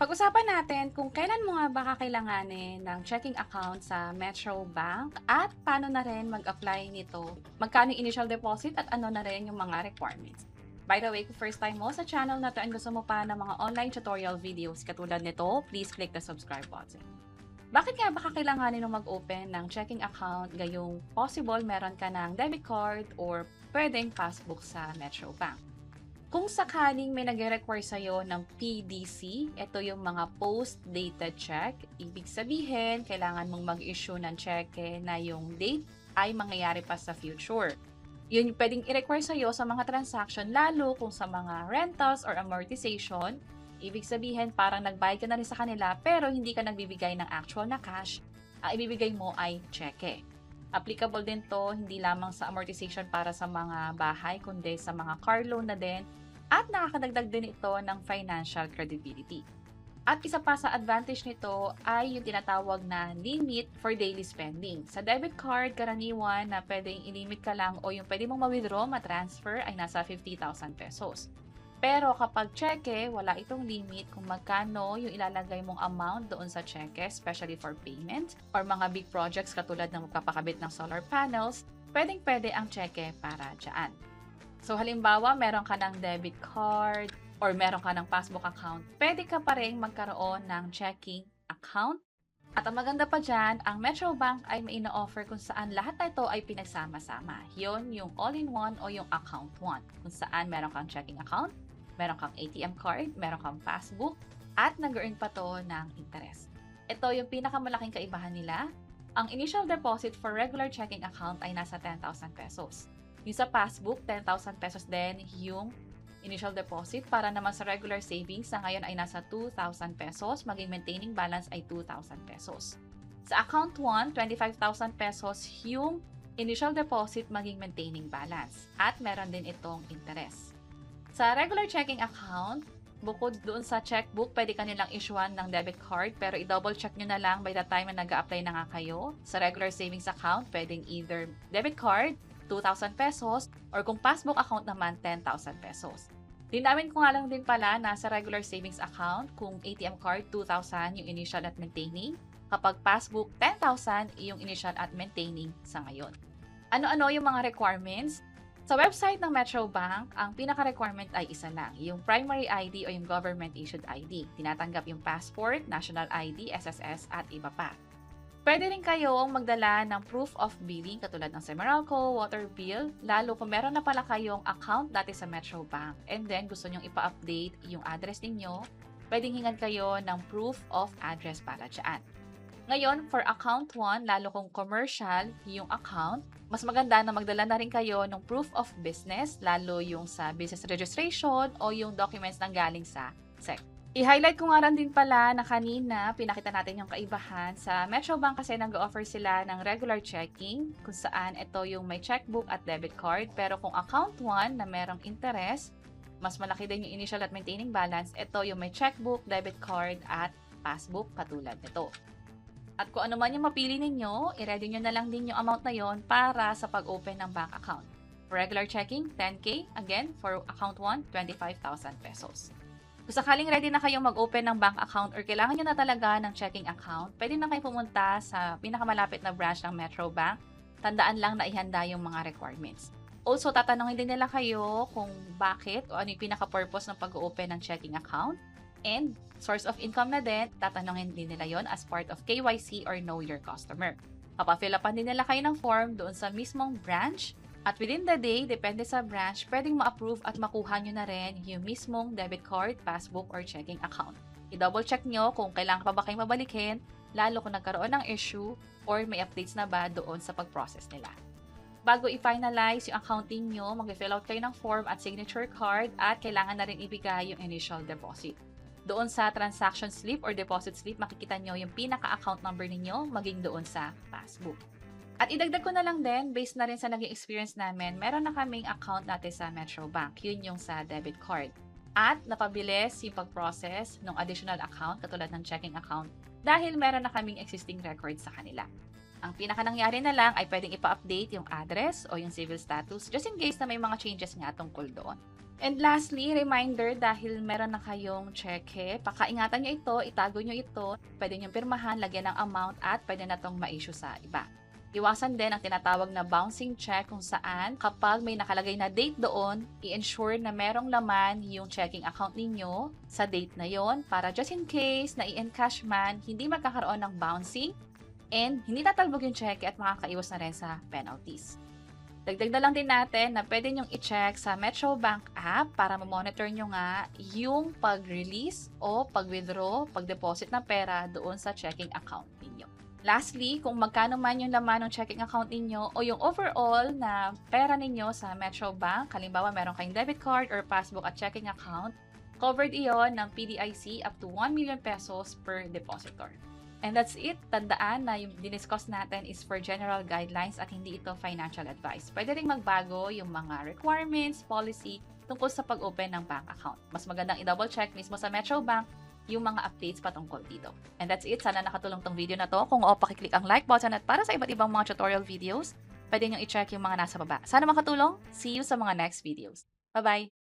Pag-usapan natin kung kailan mo nga ba kakailanganin ng checking account sa Metro Bank at paano na rin mag-apply nito, magkano yung initial deposit at ano na rin yung mga requirements. By the way, kung first time mo sa channel na to and gusto mo pa ng mga online tutorial videos katulad nito, please click the subscribe button. Bakit nga ba kakailanganin ng mag-open ng checking account gayong possible meron ka ng debit card or pwedeng passbook sa Metro Bank? Kung sakaling may nagre-require sa'yo ng PDC, ito yung mga post-dated check. Ibig sabihin, kailangan mong mag-issue ng cheque na yung date ay mangyayari pa sa future. Yun yung pwedeng i-require sa'yo sa mga transaction, lalo kung sa mga rentals or amortization. Ibig sabihin, parang nagbayad ka na rin sa kanila pero hindi ka nagbibigay ng actual na cash. Ang ibibigay mo ay cheque. Applicable din to hindi lamang sa amortization para sa mga bahay, kundi sa mga car loan na din. At nakakadagdag din ito ng financial credibility. At isa pa sa advantage nito ay yung tinatawag na limit for daily spending. Sa debit card, karaniwan na pwedeng ilimit ka lang o yung pwede mong ma-withdraw, ma-transfer ay nasa 50,000 pesos. Pero kapag cheque, wala itong limit kung magkano yung ilalagay mong amount doon sa cheque, especially for payment or mga big projects katulad ng magpapakabit ng solar panels, pwedeng-pwede ang cheque para dyan. So halimbawa, meron ka ng debit card or meron ka ng passbook account, pwede ka pa rin magkaroon ng checking account. At ang maganda pa dyan, ang Metro Bank ay may ina-offer kung saan lahat na ito ay pinagsama-sama. Yon yung all-in-one o yung account one. Kung saan meron kang checking account, meron kang ATM card, meron kang passbook, at nag-earn pa to ng interest. Ito yung pinakamalaking kaibahan nila. Ang initial deposit for regular checking account ay nasa 10,000 pesos. Yung sa passbook, 10,000 pesos din yung initial deposit. Para naman sa regular savings na ngayon ay nasa 2,000 pesos, maging maintaining balance ay 2,000 pesos. Sa account 1, 25,000 pesos yung initial deposit maging maintaining balance. At meron din itong interest. Sa regular checking account, bukod doon sa checkbook, pwede ka nilang issuean ng debit card pero i-double check nyo na lang by the time na nag-a-apply na nga kayo. Sa regular savings account, pwedeng either debit card, 2,000 pesos, or kung passbook account naman, 10,000 pesos. Linawin ko nga lang din pala na sa regular savings account, kung ATM card, 2,000 yung initial at maintaining. Kapag passbook, 10,000 yung initial at maintaining sa ngayon. Ano-ano yung mga requirements? Sa website ng Metro Bank, ang pinaka-requirement ay isa lang, yung primary ID o yung government-issued ID. Tinatanggap yung passport, national ID, SSS, at iba pa. Pwede rin kayong magdala ng proof of billing katulad ng Semeralco, water bill, lalo kung meron na pala kayong account dati sa Metro Bank and then gusto nyong ipa-update yung address ninyo, pwedeng hingan kayo ng proof of address para dyan. Ngayon, for account 1, lalo kung commercial yung account, mas maganda na magdala na rin kayo ng proof of business, lalo yung sa business registration o yung documents nang galing sa SEC. I-highlight ko nga rin din pala na kanina pinakita natin yung kaibahan. Sa Metro Bank kasi nag-offer sila ng regular checking kung saan ito yung may checkbook at debit card. Pero kung account 1 na merong interest, mas malaki din yung initial at maintaining balance. Ito yung may checkbook, debit card at passbook katulad nito. At kung ano man yung mapili ninyo, i-ready nyo na lang din yung amount na yon para sa pag-open ng bank account. For regular checking, 10K. Again, for account 1, 25,000 pesos. Kung sakaling ready na kayong mag-open ng bank account or kailangan nyo na talaga ng checking account, pwede na kayo pumunta sa pinakamalapit na branch ng Metro Bank. Tandaan lang na ihanda yung mga requirements. Also, tatanungin din nila kayo kung bakit o ano yung pinaka-purpose ng pag-open ng checking account. And source of income na din, tatanungin din nila yon as part of KYC or Know Your Customer. Papafill upan din nila kayo ng form doon sa mismong branch. At within the day, depende sa branch, pwedeng ma-approve at makuha nyo na rin yung mismong debit card, passbook, or checking account. I-double check nyo kung kailangan pa ba kayong mabalikin, lalo kung nagkaroon ng issue or may updates na ba doon sa pag-process nila. Bago i-finalize yung accounting nyo, mag-fill out kayo ng form at signature card at kailangan na rin ibigay yung initial deposit. Doon sa transaction slip or deposit slip, makikita nyo yung pinaka-account number ninyo maging doon sa passbook. At idagdag ko na lang din, based na rin sa naging experience namin, meron na kaming account natin sa Metro Bank. Yun yung sa debit card. At napabilis yung pag-process ng additional account, katulad ng checking account, dahil meron na kaming existing record sa kanila. Ang pinaka nangyari na lang ay pwedeng ipa-update yung address o yung civil status just in case na may mga changes nga tungkol doon. And lastly, reminder dahil meron na kayong cheque, pakaingatan nyo ito, itago nyo ito, pwede nyo pirmahan, lagyan ng amount at pwede na itong ma-issue sa iba. Iwasan din ang tinatawag na bouncing check kung saan kapag may nakalagay na date doon, i-ensure na merong laman yung checking account ninyo sa date na yon para just in case na i-encash man, hindi magkakaroon ng bouncing and hindi tatalbog yung cheque at makakaiwas na rin sa penalties. Dagdag na lang din natin na pwede nyong i-check sa Metro Bank app para ma-monitor nyo nga yung pag-release o pag-withdraw, pag-deposit ng pera doon sa checking account ninyo. Lastly, kung magkano man yung laman ng checking account ninyo o yung overall na pera ninyo sa Metro Bank, halimbawa meron kayong debit card or passbook at checking account, covered iyon ng PDIC up to 1 million pesos per depositor. And that's it. Tandaan na yung diniscuss natin is for general guidelines at hindi ito financial advice. Pwede ring magbago yung mga requirements, policy tungkol sa pag-open ng bank account. Mas magandang i-double check mismo sa Metro Bank yung mga updates patungkol dito. And that's it. Sana nakatulong tong video na to. Kung oo, pakiclick ang like button at para sa iba't ibang mga tutorial videos, pwede nyo i-check yung mga nasa baba. Sana makatulong. See you sa mga next videos. Bye-bye!